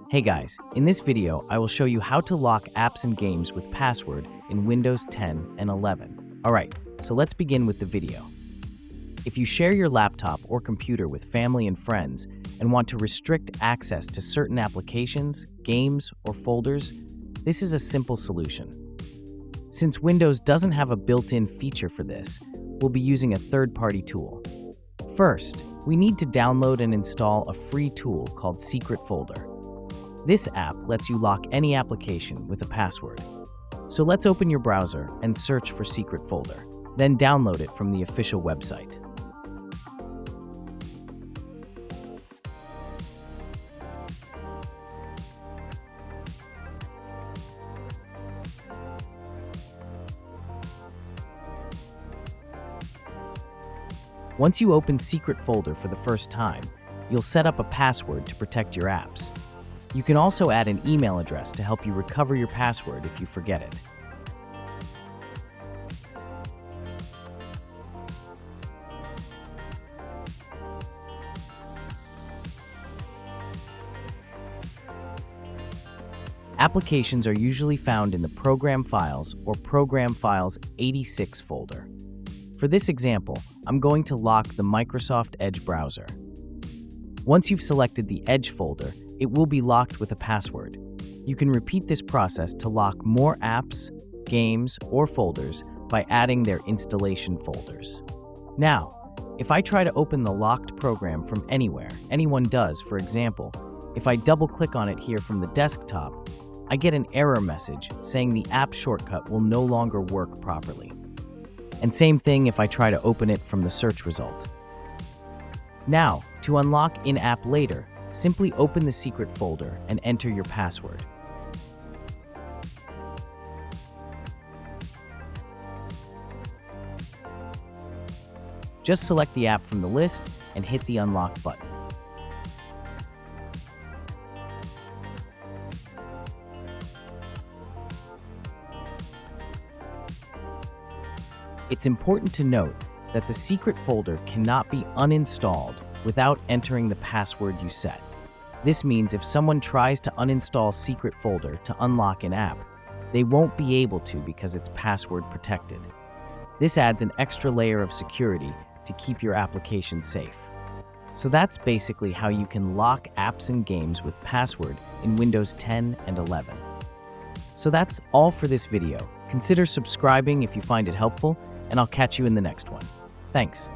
Hey guys, in this video, I will show you how to lock apps and games with password in Windows 10 and 11. Alright, so let's begin with the video. If you share your laptop or computer with family and friends and want to restrict access to certain applications, games, or folders, this is a simple solution. Since Windows doesn't have a built-in feature for this, we'll be using a third-party tool. First, we need to download and install a free tool called Secret Folder. This app lets you lock any application with a password. So let's open your browser and search for Secret Folder, then download it from the official website. Once you open Secret Folder for the first time, you'll set up a password to protect your apps. You can also add an email address to help you recover your password if you forget it. Applications are usually found in the Program Files or Program Files 86 folder. For this example, I'm going to lock the Microsoft Edge browser. Once you've selected the Edge folder, it will be locked with a password. You can repeat this process to lock more apps, games, or folders by adding their installation folders. Now, if I try to open the locked program from anywhere, anyone does, for example, if I double-click on it here from the desktop, I get an error message saying the app shortcut will no longer work properly. And same thing if I try to open it from the search result. Now, to unlock in-app later, simply open the Secret Folder and enter your password. Just select the app from the list and hit the Unlock button. It's important to note that the Secret Folder cannot be uninstalled without entering the password you set. This means if someone tries to uninstall Secret Folder to unlock an app, they won't be able to because it's password protected. This adds an extra layer of security to keep your application safe. So that's basically how you can lock apps and games with password in Windows 10 and 11. So that's all for this video. Consider subscribing if you find it helpful, and I'll catch you in the next one. Thanks.